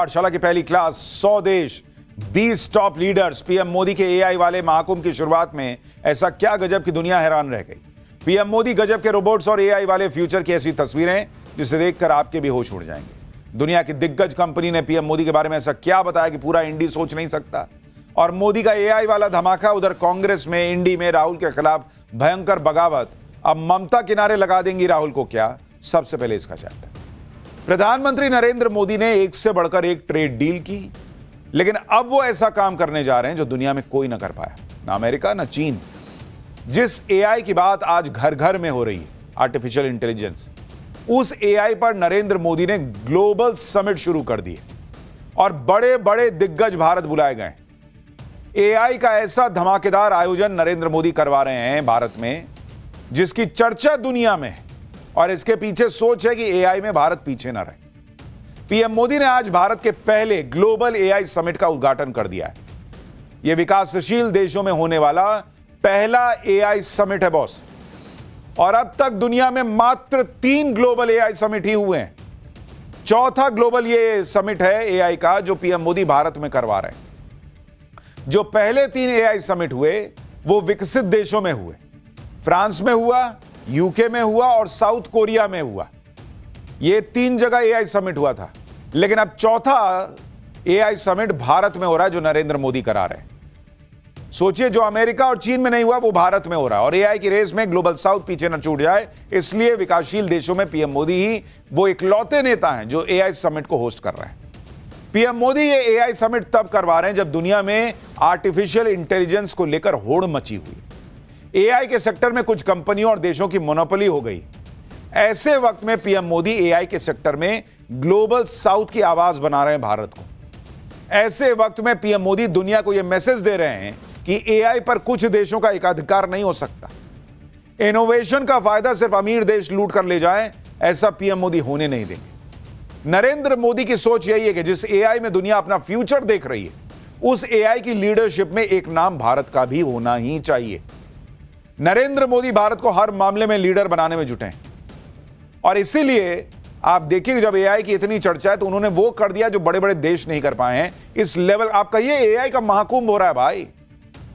पाठशाला की पहली क्लास 100 देश 20 टॉप लीडर्स। पीएम मोदी के एआई वाले महाकुंभ की शुरुआत में ऐसा क्या गजब की दुनिया हैरान रह गई। पीएम मोदी गजब के रोबोट्स और एआई वाले फ्यूचर की ऐसी तस्वीरें जिसे देखकर आपके भी होश उड़ जाएंगे। दुनिया की दिग्गज कंपनी ने पीएम मोदी के बारे में ऐसा क्या बताया कि पूरा इंडी सोच नहीं सकता। और मोदी का एआई वाला धमाका, उधर कांग्रेस में इंडी में राहुल के खिलाफ भयंकर बगावत। अब ममता किनारे लगा देंगी राहुल को क्या? सबसे पहले इसका चैप्टर। प्रधानमंत्री नरेंद्र मोदी ने एक से बढ़कर एक ट्रेड डील की, लेकिन अब वो ऐसा काम करने जा रहे हैं जो दुनिया में कोई ना कर पाया, ना अमेरिका ना चीन। जिस एआई की बात आज घर घर में हो रही है, आर्टिफिशियल इंटेलिजेंस, उस एआई पर नरेंद्र मोदी ने ग्लोबल समिट शुरू कर दिए और बड़े बड़े दिग्गज भारत बुलाए गए। एआई का ऐसा धमाकेदार आयोजन नरेंद्र मोदी करवा रहे हैं भारत में, जिसकी चर्चा दुनिया में है। और इसके पीछे सोच है कि एआई में भारत पीछे ना रहे। पीएम मोदी ने आज भारत के पहले ग्लोबल एआई समिट का उद्घाटन कर दिया है। यह विकासशील देशों में होने वाला पहला एआई समिट है बॉस। और अब तक दुनिया में मात्र 3 ग्लोबल एआई समिट ही हुए हैं। चौथा ग्लोबल ये समिट है एआई का जो पीएम मोदी भारत में करवा रहे हैं। जो पहले 3 एआई समिट हुए वो विकसित देशों में हुए, फ्रांस में हुआ, यूके में हुआ और साउथ कोरिया में हुआ। ये 3 जगह एआई समिट हुआ था, लेकिन अब चौथा एआई समिट भारत में हो रहा है जो नरेंद्र मोदी करा रहे हैं। सोचिए, जो अमेरिका और चीन में नहीं हुआ वो भारत में हो रहा है। और एआई की रेस में ग्लोबल साउथ पीछे न छूट जाए, इसलिए विकासशील देशों में पीएम मोदी ही वो इकलौते नेता हैं जो एआई समिट को होस्ट कर रहे हैं। पीएम मोदी ये एआई समिट तब करवा रहे हैं जब दुनिया में आर्टिफिशियल इंटेलिजेंस को लेकर होड़ मची हुई। एआई के सेक्टर में कुछ कंपनियों और देशों की मोनोपोली हो गई। ऐसे वक्त में पीएम मोदी एआई के सेक्टर में ग्लोबल साउथ की आवाज बना रहे हैं भारत को। ऐसे वक्त में पीएम मोदी दुनिया को यह मैसेज दे रहे हैं कि एआई पर कुछ देशों का एकाधिकार नहीं हो सकता। इनोवेशन का फायदा सिर्फ अमीर देश लूट कर ले जाएं, ऐसा पीएम मोदी होने नहीं देंगे। नरेंद्र मोदी की सोच यही है कि जिस एआई में दुनिया अपना फ्यूचर देख रही है, उस एआई की लीडरशिप में एक नाम भारत का भी होना ही चाहिए। नरेंद्र मोदी भारत को हर मामले में लीडर बनाने में जुटे हैं। और इसीलिए आप देखिए, जब एआई की इतनी चर्चा है तो उन्होंने वो कर दिया जो बड़े बड़े देश नहीं कर पाए हैं। इस लेवल, आप कहिए एआई का महाकुंभ हो रहा है भाई।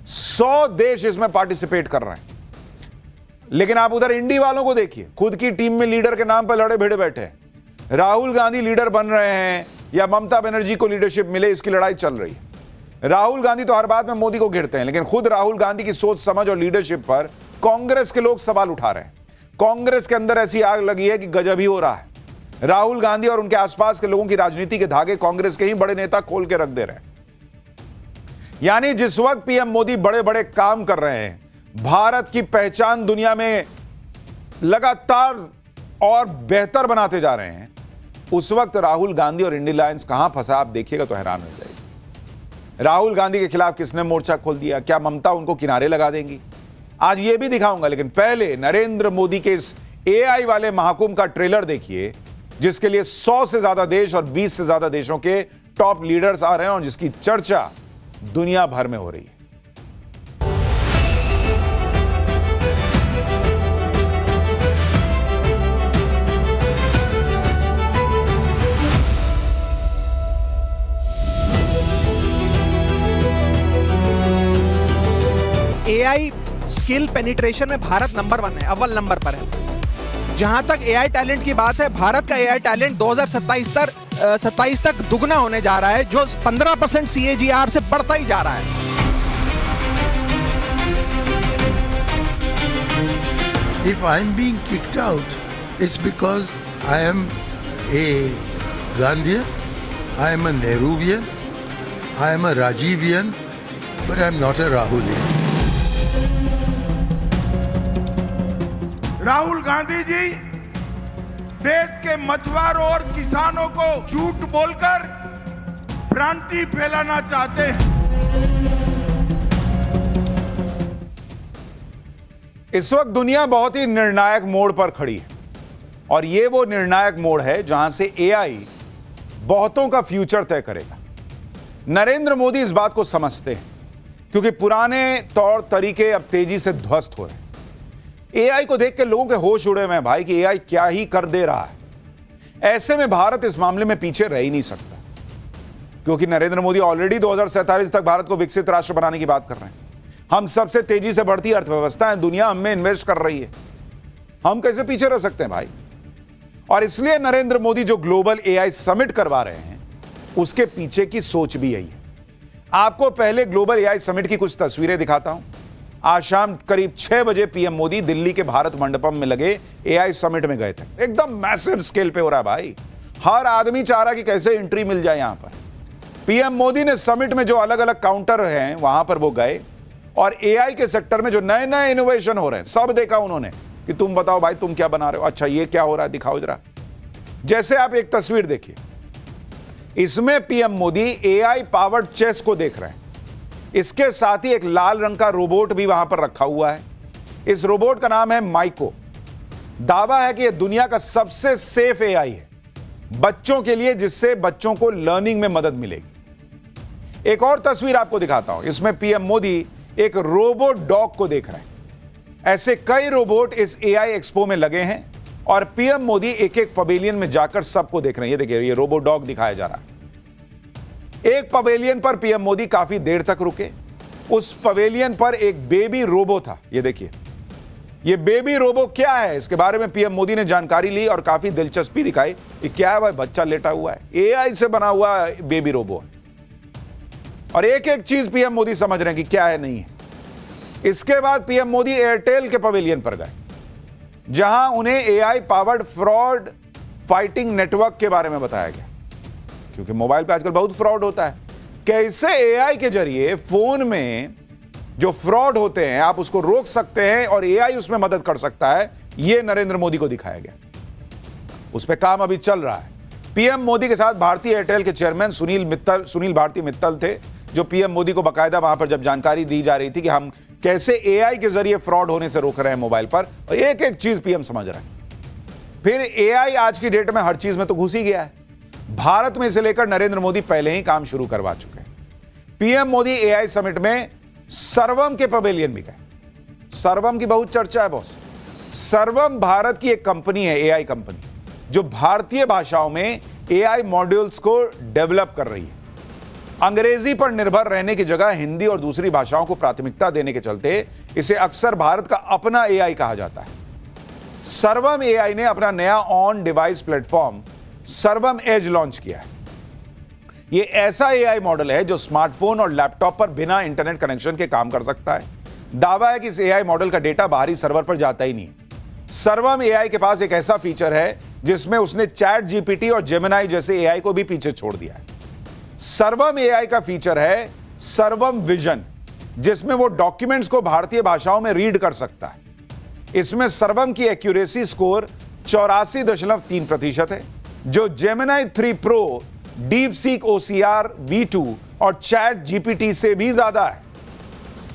100 देश इसमें पार्टिसिपेट कर रहे हैं। लेकिन आप उधर इंडी वालों को देखिए, खुद की टीम में लीडर के नाम पर लड़े भिड़े बैठे हैं। राहुल गांधी लीडर बन रहे हैं या ममता बनर्जी को लीडरशिप मिले, इसकी लड़ाई चल रही है। राहुल गांधी तो हर बात में मोदी को घेरते हैं, लेकिन खुद राहुल गांधी की सोच समझ और लीडरशिप पर कांग्रेस के लोग सवाल उठा रहे हैं। कांग्रेस के अंदर ऐसी आग लगी है कि गजब ही हो रहा है। राहुल गांधी और उनके आसपास के लोगों की राजनीति के धागे कांग्रेस के ही बड़े नेता खोल के रख दे रहे हैं। यानी जिस वक्त पीएम मोदी बड़े बड़े काम कर रहे हैं, भारत की पहचान दुनिया में लगातार और बेहतर बनाते जा रहे हैं, उस वक्त राहुल गांधी और इंडिया अलायंस कहां फंसा, आप देखिएगा तो हैरान हो जाएगी। राहुल गांधी के खिलाफ किसने मोर्चा खोल दिया? क्या ममता उनको किनारे लगा देंगी? आज ये भी दिखाऊंगा, लेकिन पहले नरेंद्र मोदी के इस एआई वाले महाकुंभ का ट्रेलर देखिए, जिसके लिए 100 से ज्यादा देश और 20 से ज्यादा देशों के टॉप लीडर्स आ रहे हैं और जिसकी चर्चा दुनिया भर में हो रही है। एआई स्किल पेनिट्रेशन में भारत नंबर 1 है, अव्वल नंबर पर है। जहां तक एआई टैलेंट की बात है, भारत का एआई टैलेंट 2027 तक दुगना होने जा रहा है, जो 15% CAGR से बढ़ता ही जा रहा है। If I'm being kicked out, it's because I am a Gandhian, I am a Nehruvian, I am a Rajivian, but I'm not a Rahulian. Rahul Gandhi ji देश के मछुआरों और किसानों को झूठ बोलकर भ्रांति फैलाना चाहते हैं। इस वक्त दुनिया बहुत ही निर्णायक मोड़ पर खड़ी है और यह वो निर्णायक मोड़ है जहां से एआई बहुतों का फ्यूचर तय करेगा। नरेंद्र मोदी इस बात को समझते हैं क्योंकि पुराने तौर तरीके अब तेजी से ध्वस्त हो रहे हैं। एआई को देख के लोगों के होश उड़े हुए हैं भाई कि एआई क्या ही कर दे रहा है। ऐसे में भारत इस मामले में पीछे रह ही नहीं सकता। क्योंकि नरेंद्र मोदी ऑलरेडी 2047 तक भारत को विकसित राष्ट्र बनाने की बात कर रहे हैं। हम सबसे तेजी से बढ़ती अर्थव्यवस्था है, दुनिया हम में इन्वेस्ट कर रही है, हम कैसे पीछे रह सकते हैं भाई। और इसलिए नरेंद्र मोदी जो ग्लोबल एआई समिट करवा रहे हैं, उसके पीछे की सोच भी यही है। आपको पहले ग्लोबल एआई समिट की कुछ तस्वीरें दिखाता हूं। आज शाम करीब 6 बजे पीएम मोदी दिल्ली के भारत मंडपम में लगे एआई समिट में गए थे। एकदम मैसिव स्केल पे हो रहा है भाई, हर आदमी चाह रहा कि कैसे एंट्री मिल जाए यहां पर। पीएम मोदी ने समिट में जो अलग अलग काउंटर हैं वहां पर वो गए और एआई के सेक्टर में जो नए नए इनोवेशन हो रहे हैं सब देखा उन्होंने कि तुम बताओ भाई तुम क्या बना रहे हो, अच्छा ये क्या हो रहा है दिखाओ जरा। जैसे आप एक तस्वीर देखिए, इसमें PM Modi AI powered chess को देख रहे हैं। इसके साथ ही एक लाल रंग का रोबोट भी वहां पर रखा हुआ है। इस रोबोट का नाम है माइको। दावा है कि यह दुनिया का सबसे सेफ एआई है बच्चों के लिए, जिससे बच्चों को लर्निंग में मदद मिलेगी। एक और तस्वीर आपको दिखाता हूं, इसमें पीएम मोदी एक रोबोट डॉग को देख रहे हैं। ऐसे कई रोबोट इस एआई एक्सपो में लगे हैं और पीएम मोदी एक एक पवेलियन में जाकर सबको देख रहे हैं। ये देखिए, ये रोबोट डॉग दिखाया जा रहा है। एक पवेलियन पर पीएम मोदी काफी देर तक रुके। उस पवेलियन पर एक बेबी रोबो था। ये देखिए, ये बेबी रोबो क्या है, इसके बारे में पीएम मोदी ने जानकारी ली और काफी दिलचस्पी दिखाई। ये क्या है भाई, बच्चा लेटा हुआ है, एआई से बना हुआ बेबी रोबो है। और एक एक चीज पीएम मोदी समझ रहे हैं कि क्या है नहीं है। इसके बाद पीएम मोदी एयरटेल के पवेलियन पर गए, जहां उन्हें AI powered fraud fighting network के बारे में बताया गया, क्योंकि मोबाइल पे आजकल बहुत फ्रॉड होता है। कैसे एआई के जरिए फोन में जो फ्रॉड होते हैं आप उसको रोक सकते हैं और एआई उसमें मदद कर सकता है, यह नरेंद्र मोदी को दिखाया गया। उस पर काम अभी चल रहा है। पीएम मोदी के साथ भारतीय एयरटेल के चेयरमैन सुनील भारती मित्तल थे, जो पीएम मोदी को बाकायदा वहां पर जब जानकारी दी जा रही थी कि हम कैसे एआई के जरिए फ्रॉड होने से रोक रहे हैं मोबाइल पर, और एक एक चीज पीएम समझ रहे हैं। फिर एआई आज की डेट में हर चीज में तो घुस ही गया है। भारत में इसे लेकर नरेंद्र मोदी पहले ही काम शुरू करवा चुके हैं। पीएम मोदी एआई समिट में सर्वम के पवेलियन भी गए। सर्वम की बहुत चर्चा है बॉस। सर्वम भारत की एक कंपनी है, एआई कंपनी, जो भारतीय भाषाओं में एआई मॉड्यूल्स को डेवलप कर रही है। अंग्रेजी पर निर्भर रहने की जगह हिंदी और दूसरी भाषाओं को प्राथमिकता देने के चलते इसे अक्सर भारत का अपना एआई कहा जाता है। सर्वम एआई ने अपना नया ऑन डिवाइस प्लेटफॉर्म सर्वम एज लॉन्च किया है। यह ऐसा एआई मॉडल है जो स्मार्टफोन और लैपटॉप पर बिना इंटरनेट कनेक्शन के काम कर सकता है। दावा है कि इस एआई मॉडल का डेटा बाहरी सर्वर पर जाता ही नहीं। सर्वम एआई के पास एक ऐसा फीचर है जिसमें उसने चैट जीपीटी और जेमिनाई जैसे एआई को भी पीछे छोड़ दिया है। सर्वम एआई का फीचर है सर्वम विजन, जिसमें वो डॉक्यूमेंट्स को भारतीय भाषाओं में रीड कर सकता है। इसमें सर्वम की एक्यूरेसी स्कोर 84.3% है, जो Gemini 3 pro, deep seek OCR V2 और चैट जीपीटी से भी ज्यादा है।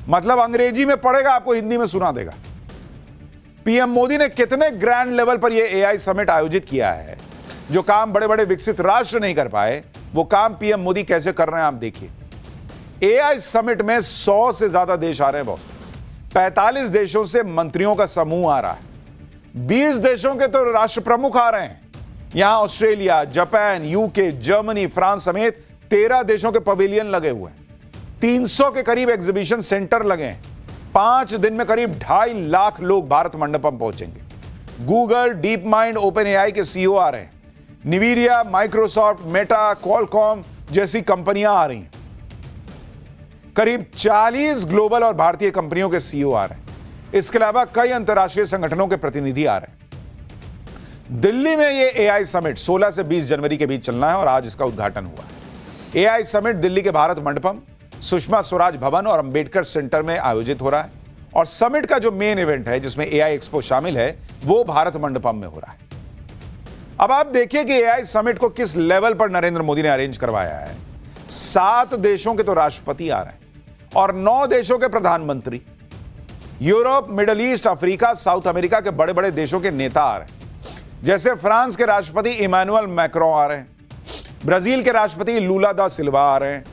मतलब अंग्रेजी में पढ़ेगा, आपको हिंदी में सुना देगा। पीएम मोदी ने कितने ग्रैंड लेवल पर यह एआई समिट आयोजित किया है। जो काम बड़े बड़े विकसित राष्ट्र नहीं कर पाए, वो काम पीएम मोदी कैसे कर रहे हैं आप देखिए। एआई समिट में 100 से ज्यादा देश आ रहे हैं बॉस। 45 देशों से मंत्रियों का समूह आ रहा है। 20 देशों के तो राष्ट्र प्रमुख आ रहे हैं। यहां Australia, Japan, UK, Germany, France समेत 13 देशों के पवेलियन लगे हुए हैं। 300 के करीब एग्जीबिशन सेंटर लगे हैं। 5 दिन में करीब 2.5 लाख लोग भारत मंडपम पहुंचेंगे। Google, deep mind, open AI के सीईओ आ रहे हैं। निविडिया, माइक्रोसॉफ्ट, मेटा, क्वालकॉम जैसी कंपनियां आ रही हैं। करीब 40 ग्लोबल और भारतीय कंपनियों के सीईओ आ रहे हैं। इसके अलावा कई अंतर्राष्ट्रीय संगठनों के प्रतिनिधि आ रहे हैं। दिल्ली में यह एआई समिट 16 से 20 जनवरी के बीच चलना है और आज इसका उद्घाटन हुआ है। एआई समिट दिल्ली के भारत मंडपम, सुषमा स्वराज भवन और अंबेडकर सेंटर में आयोजित हो रहा है। और समिट का जो मेन इवेंट है, जिसमें एआई एक्सपो शामिल है, वो भारत मंडपम में हो रहा है। अब आप देखिए कि एआई समिट को किस लेवल पर नरेंद्र मोदी ने अरेंज करवाया है। 7 देशों के तो राष्ट्रपति आ रहे हैं और 9 देशों के प्रधानमंत्री। Europe, middle east, Africa, south America के बड़े बड़े देशों के नेता आ रहे हैं। जैसे फ्रांस के राष्ट्रपति इमैनुअल मैक्रों आ रहे हैं, ब्राजील के राष्ट्रपति लूला दा सिल्वा आ रहे हैं,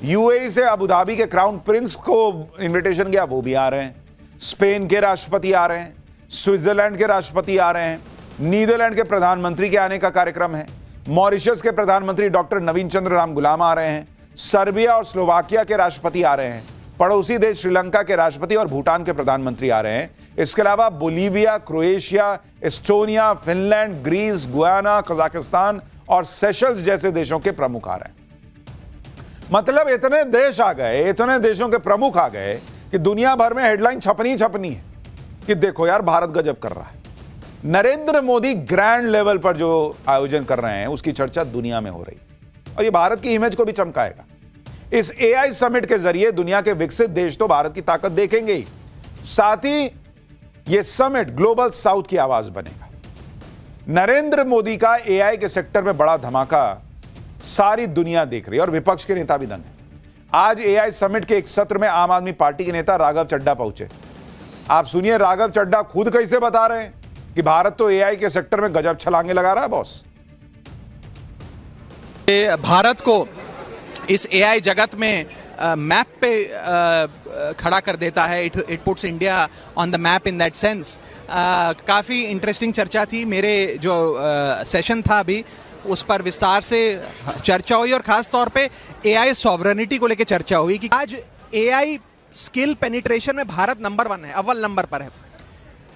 यूएई से अबू धाबी के क्राउन प्रिंस को इनविटेशन गया, वो भी आ रहे हैं, स्पेन के राष्ट्रपति आ रहे हैं, स्विट्जरलैंड के राष्ट्रपति आ रहे हैं, नीदरलैंड के प्रधानमंत्री के आने का कार्यक्रम है, मॉरिशस के प्रधानमंत्री डॉक्टर नवीन चंद्र राम गुलाम आ रहे हैं, सर्बिया और स्लोवाकिया के राष्ट्रपति आ रहे हैं, पड़ोसी देश श्रीलंका के राष्ट्रपति और भूटान के प्रधानमंत्री आ रहे हैं। इसके अलावा Bolivia, Croatia, Estonia, Finland, Greece, Guyana, Kazakhstan और सेशल्स जैसे देशों के प्रमुख आ रहे हैं। मतलब इतने देश आ गए, इतने देशों के प्रमुख आ गए कि दुनिया भर में हेडलाइन छपनी है कि देखो यार भारत गजब कर रहा है। नरेंद्र मोदी ग्रैंड लेवल पर जो आयोजन कर रहे हैं उसकी चर्चा दुनिया में हो रही है और ये भारत की इमेज को भी चमकाएगा। इस एआई समिट के जरिए दुनिया के विकसित देश तो भारत की ताकत देखेंगे ही, साथ ही यह समिट ग्लोबल साउथ की आवाज बनेगा। नरेंद्र मोदी का एआई के सेक्टर में बड़ा धमाका सारी दुनिया देख रही है और विपक्ष के नेता भी दंग हैं। आज एआई समिट के एक सत्र में आम आदमी पार्टी के नेता राघव चड्ढा पहुंचे। आप सुनिए राघव चड्ढा खुद कैसे बता रहे हैं कि भारत तो एआई के सेक्टर में गजब छलांगे लगा रहा है। बॉस, भारत को इस एआई जगत में मैप पे खड़ा कर देता है। It puts India on the map in that sense. काफ़ी इंटरेस्टिंग चर्चा थी। मेरे जो सेशन था अभी उस पर विस्तार से चर्चा हुई और खास तौर पे एआई सॉवरेनिटी को लेकर चर्चा हुई कि आज एआई स्किल पेनिट्रेशन में भारत नंबर 1 है, अव्वल नंबर पर है।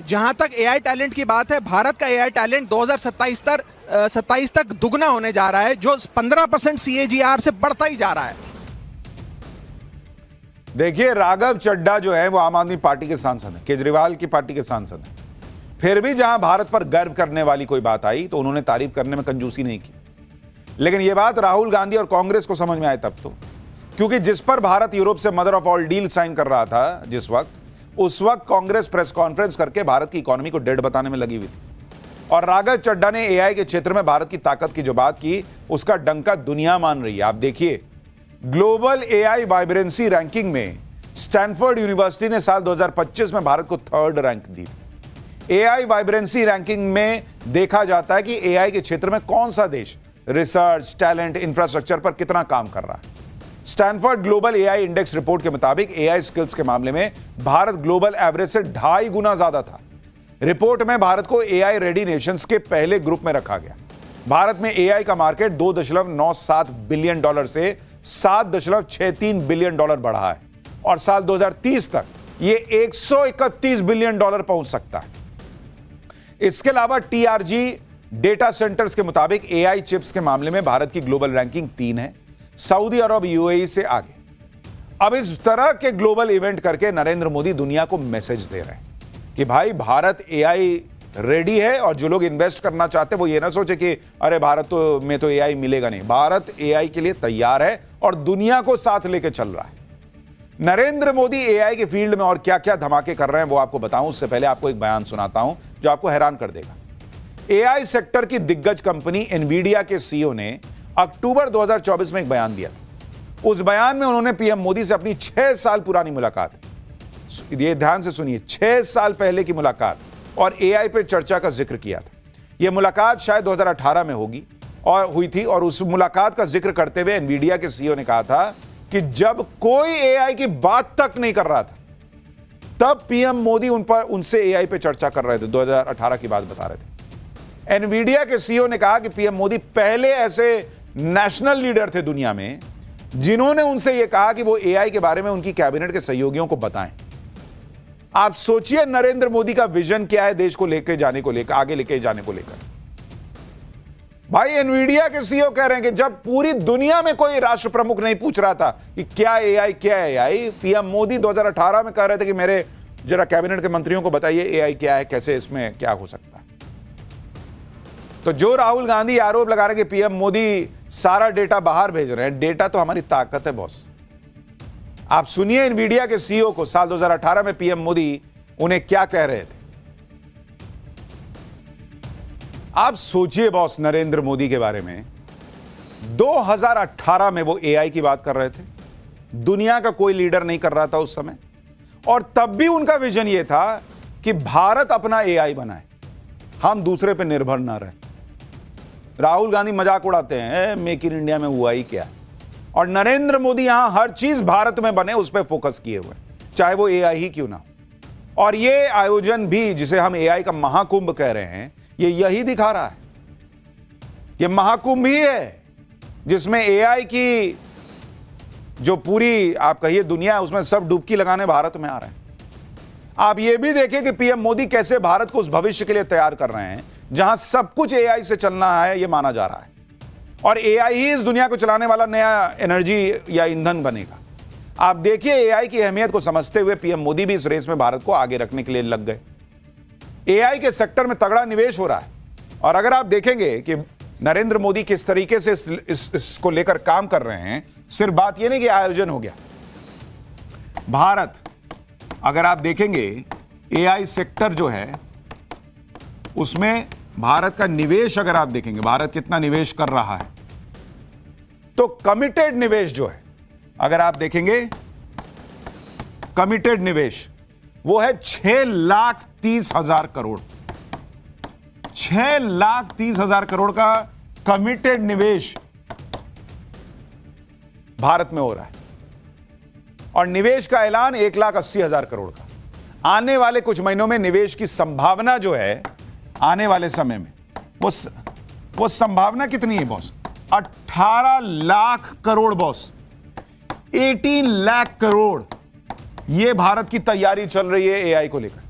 जहां तक एआई टैलेंट की बात है, भारत का एआई टैलेंट 2027 तक दुगना होने जा रहा है, जो 15% CAGR से बढ़ता ही जा रहा है। देखिए राघव चड्ढा जो है वो आम आदमी पार्टी के सांसद हैं, केजरीवाल की पार्टी के सांसद हैं। फिर भी जहां भारत पर गर्व करने वाली कोई बात आई तो उन्होंने तारीफ करने में कंजूसी नहीं की। लेकिन यह बात राहुल गांधी और कांग्रेस को समझ में आए तब तो, क्योंकि जिस पर भारत यूरोप से mother of all deal sign कर रहा था जिस वक्त, उस वक्त कांग्रेस प्रेस कॉन्फ्रेंस करके भारत की इकोनॉमी को डेड बताने में लगी हुई थी। और राघव चड्ढा ने एआई के क्षेत्र में भारत की ताकत की जो बात की उसका डंका दुनिया मान रही है। आप देखिए ग्लोबल एआई वाइब्रेंसी रैंकिंग में स्टैनफोर्ड यूनिवर्सिटी ने साल 2025 में भारत को 3rd रैंक दी। एआई वाइब्रेंसी रैंकिंग में देखा जाता है कि एआई के क्षेत्र में कौन सा देश रिसर्च, टैलेंट, इंफ्रास्ट्रक्चर पर कितना काम कर रहा है। Stanford global AI index report के मुताबिक एआई स्किल्स के मामले में भारत ग्लोबल एवरेज से 2.5 गुना ज्यादा था। रिपोर्ट में भारत को एआई रेडी नेशंस के पहले ग्रुप में रखा गया। भारत में एआई का मार्केट $2.97 बिलियन से $7.63 बिलियन बढ़ा है और साल 2030 तक यह $131 बिलियन पहुंच सकता है। इसके अलावा टीआरजी डेटा सेंटर्स के मुताबिक एआई चिप्स के मामले में भारत की ग्लोबल रैंकिंग 3 है, सऊदी अरब यूएई से आगे। अब इस तरह के ग्लोबल इवेंट करके नरेंद्र मोदी दुनिया को मैसेज दे रहे हैं कि भाई भारत एआई रेडी है और जो लोग इन्वेस्ट करना चाहते हैं वो ये ना सोचे कि अरे भारत तो में तो एआई मिलेगा नहीं। भारत एआई के लिए तैयार है और दुनिया को साथ लेकर चल रहा है। नरेंद्र मोदी एआई के फील्ड में और क्या क्या धमाके कर रहे हैं वो आपको बताऊं, उससे पहले आपको एक बयान सुनाता हूं जो आपको हैरान कर देगा। एआई सेक्टर की दिग्गज कंपनी एनवीडिया के सीईओ ने अक्टूबर 2024 में एक बयान दिया। उस बयान में उन्होंने पीएम मोदी से अपनी 6 साल पुरानी मुलाकात, ये ध्यान से सुनिए, 6 साल पहले की मुलाकात और एआई पे चर्चा का जिक्र किया था। यह मुलाकात शायद 2018 में हुई थी और उस मुलाकात का जिक्र करते हुए एनवीडिया के सीईओ ने कहा था कि जब कोई एआई की बात तक नहीं कर रहा था तब पीएम मोदी उनसे एआई पे चर्चा कर रहे थे। 2018 की बात बता रहे थे। एनवीडिया के सीईओ ने कहा कि पीएम मोदी पहले ऐसे नेशनल लीडर थे दुनिया में जिन्होंने उनसे यह कहा कि वो एआई के बारे में उनकी कैबिनेट के सहयोगियों को बताएं। आप सोचिए नरेंद्र मोदी का विजन क्या है देश को आगे लेके जाने को लेकर। भाई एनवीडिया के सीईओ कह रहे हैं कि जब पूरी दुनिया में कोई राष्ट्र प्रमुख नहीं पूछ रहा था कि क्या है एआई, पीएम मोदी 2018 में कह रहे थे कि मेरे जरा कैबिनेट के मंत्रियों को बताइए एआई क्या है, कैसे इसमें क्या हो सकता है। तो जो राहुल गांधी आरोप लगा रहे हैं कि पीएम मोदी सारा डेटा बाहर भेज रहे हैं, डेटा तो हमारी ताकत है बॉस। आप सुनिए एनवीडिया के सीईओ को साल 2018 में पीएम मोदी उन्हें क्या कह रहे थे। आप सोचिए बॉस नरेंद्र मोदी के बारे में 2018 में वो एआई की बात कर रहे थे। दुनिया का कोई लीडर नहीं कर रहा था उस समय और तब भी उनका विजन ये था कि भारत अपना एआई बनाए, हम दूसरे पे निर्भर ना रहे। राहुल गांधी मजाक उड़ाते हैं मेक इन इंडिया में हुआ ही क्या, और नरेंद्र मोदी यहां हर चीज भारत में बने उस पर फोकस किए हुए, चाहे वो एआई ही क्यों ना हो। और ये आयोजन भी जिसे हम एआई का महाकुंभ कह रहे हैं ये यही दिखा रहा है। ये महाकुंभ ही है जिसमें एआई की जो पूरी आप कहिए दुनिया है, उसमें सब डुबकी लगाने भारत में आ रहे हैं। आप ये भी देखिए कि पीएम मोदी कैसे भारत को उस भविष्य के लिए तैयार कर रहे हैं जहां सब कुछ एआई से चलना है, यह माना जा रहा है, और एआई ही इस दुनिया को चलाने वाला नया एनर्जी या ईंधन बनेगा। आप देखिए एआई की अहमियत को समझते हुए पीएम मोदी भी इस रेस में भारत को आगे रखने के लिए लग गए। एआई के सेक्टर में तगड़ा निवेश हो रहा है, और अगर आप देखेंगे कि नरेंद्र मोदी किस तरीके से इसको लेकर काम कर रहे हैं, सिर्फ बात यह नहीं कि आयोजन हो गया। भारत, अगर आप देखेंगे एआई सेक्टर जो है उसमें भारत का निवेश, अगर आप देखेंगे भारत कितना निवेश कर रहा है, तो कमिटेड निवेश जो है, अगर आप देखेंगे कमिटेड निवेश वो है 6,30,000 करोड़। 6,30,000 करोड़ का कमिटेड निवेश भारत में हो रहा है, और निवेश का ऐलान 1,80,000 करोड़ का। आने वाले कुछ महीनों में निवेश की संभावना जो है, आने वाले समय में वो संभावना कितनी है बॉस? 18 लाख करोड़ बॉस, 18 लाख करोड़। यह भारत की तैयारी चल रही है एआई को लेकर,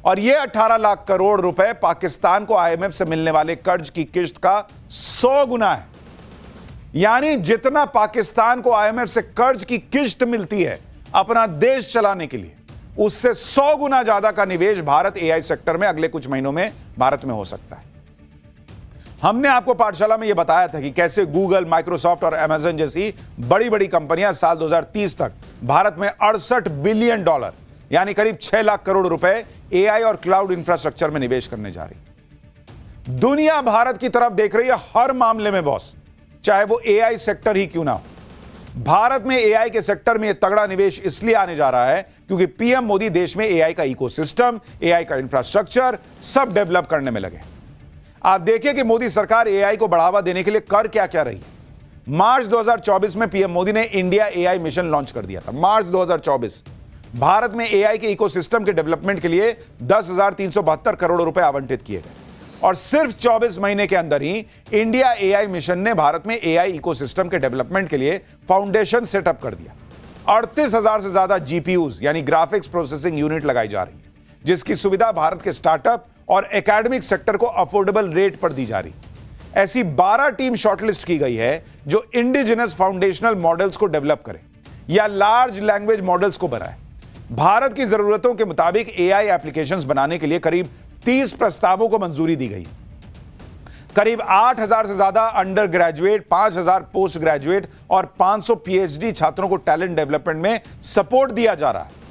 और यह 18 लाख करोड़ रुपए पाकिस्तान को आईएमएफ से मिलने वाले कर्ज की किश्त का 100 गुना है। यानी जितना पाकिस्तान को आईएमएफ से कर्ज की किश्त मिलती है अपना देश चलाने के लिए, उससे 100 गुना ज्यादा का निवेश भारत एआई सेक्टर में अगले कुछ महीनों में भारत में हो सकता है। हमने आपको पाठशाला में यह बताया था कि कैसे गूगल, माइक्रोसॉफ्ट और अमेज़न जैसी बड़ी बड़ी कंपनियां साल 2030 तक भारत में $68 बिलियन यानी करीब 6 लाख करोड़ रुपए एआई और क्लाउड इंफ्रास्ट्रक्चर में निवेश करने जा रही। दुनिया भारत की तरफ देख रही है हर मामले में बॉस, चाहे वो एआई सेक्टर ही क्यों ना हो। भारत में एआई के सेक्टर में यह तगड़ा निवेश इसलिए आने जा रहा है क्योंकि पीएम मोदी देश में एआई का इकोसिस्टम, एआई का इंफ्रास्ट्रक्चर सब डेवलप करने में लगे। आप देखिए कि मोदी सरकार एआई को बढ़ावा देने के लिए कर क्या क्या रही है। मार्च 2024 में पीएम मोदी ने इंडिया एआई मिशन लॉन्च कर दिया था। मार्च 2024 भारत में एआई के इकोसिस्टम के डेवलपमेंट के लिए 10,372 करोड़ रुपए आवंटित किए गए, और सिर्फ 24 महीने के अंदर ही इंडिया एआई मिशन ने भारत में एआई इकोसिस्टम के डेवलपमेंट के लिए फाउंडेशन सेटअप कर दिया। 38,000 से ज्यादा जीपीयूज यानी ग्राफिक्स प्रोसेसिंग यूनिट लगाई जा रही है, जिसकी सुविधा भारत के स्टार्टअप और एकेडमिक सेक्टर को अफोर्डेबल रेट पर दी जा रही। ऐसी 12 टीम शॉर्टलिस्ट की गई है जो इंडिजिनस फाउंडेशनल मॉडल्स को डेवलप करे या लार्ज लैंग्वेज मॉडल्स को बनाए। भारत की जरूरतों के मुताबिक एआई एप्लीकेशंस बनाने के लिए करीब 30 प्रस्तावों को मंजूरी दी गई। करीब 8,000 से ज्यादा अंडर ग्रेजुएट, 5,000 पोस्ट ग्रेजुएट और 500 पीएचडी छात्रों को टैलेंट डेवलपमेंट में सपोर्ट दिया जा रहा है।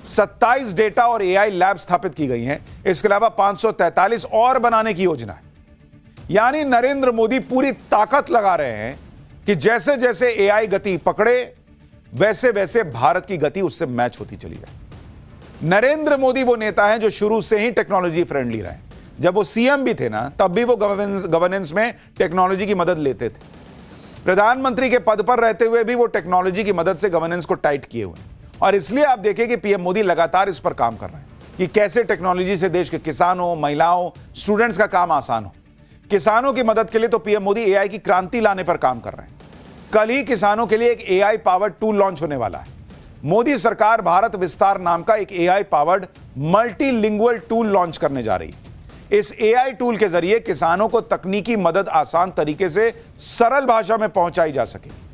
27 डेटा और एआई लैब स्थापित की गई हैं। इसके अलावा 543 और बनाने की योजना है। यानी नरेंद्र मोदी पूरी ताकत लगा रहे हैं कि जैसे जैसे एआई गति पकड़े वैसे वैसे भारत की गति उससे मैच होती चली जाए। नरेंद्र मोदी वो नेता हैं जो शुरू से ही टेक्नोलॉजी फ्रेंडली रहे। जब वो सीएम भी थे ना, तब भी वो गवर्नेंस में टेक्नोलॉजी की मदद लेते थे। प्रधानमंत्री के पद पर रहते हुए भी वो टेक्नोलॉजी की मदद से गवर्नेंस को टाइट किए हुए हैं। और इसलिए आप देखें कि पीएम मोदी लगातार इस पर काम कर रहे हैं कि कैसे टेक्नोलॉजी से देश के किसानों, महिलाओं, स्टूडेंट्स का काम आसान हो। किसानों की मदद के लिए तो पीएम मोदी एआई की क्रांति लाने पर काम कर रहे हैं। कल ही किसानों के लिए एक एआई पावर्ड टूल लॉन्च होने वाला है। मोदी सरकार भारत विस्तार नाम का एक AI powered multilingual tool launch करने जा रही है। इस एआई टूल के जरिए किसानों को तकनीकी मदद आसान तरीके से सरल भाषा में पहुंचाई जा सकेगी।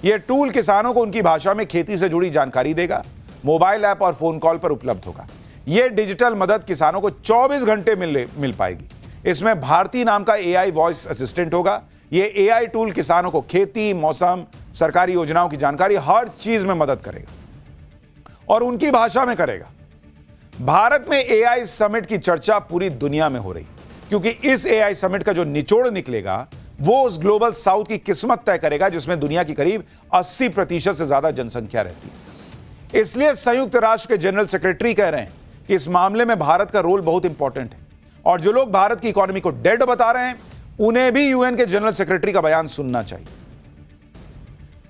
यह टूल किसानों को उनकी भाषा में खेती से जुड़ी जानकारी देगा, मोबाइल ऐप और फोन कॉल पर उपलब्ध होगा। यह डिजिटल मदद किसानों को 24 घंटे मिल पाएगी। इसमें भारती नाम का एआई वॉइस असिस्टेंट होगा। यह एआई टूल किसानों को खेती, मौसम, सरकारी योजनाओं की जानकारी हर चीज में मदद करेगा और उनकी भाषा में करेगा। भारत में एआई समिट की चर्चा पूरी दुनिया में हो रही है क्योंकि इस एआई समिट का जो निचोड़ निकलेगा वो उस ग्लोबल साउथ की किस्मत तय करेगा जिसमें दुनिया की करीब 80% से ज्यादा जनसंख्या रहती है। इसलिए संयुक्त राष्ट्र के जनरल सेक्रेटरी कह रहे हैं कि इस मामले में भारत का रोल बहुत इंपॉर्टेंट है, और जो लोग भारत की इकोनॉमी को डेड बता रहे हैं उन्हें भी यूएन के जनरल सेक्रेटरी का बयान सुनना चाहिए।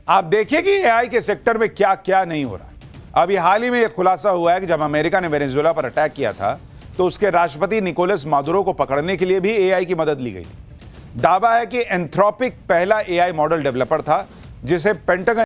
आप देखिए कि एआई के सेक्टर में क्या क्या नहीं हो रहा। अभी हाल ही में यह खुलासा हुआ है कि जब अमेरिका ने वेनेजुएला पर अटैक किया था तो उसके राष्ट्रपति निकोलस मादुरो को पकड़ने के लिए भी एआई की मदद ली गई थी। दावा है कि एंथ्रोपिक पहला एआई मॉडल डेवलपर था जिसे पेंटागन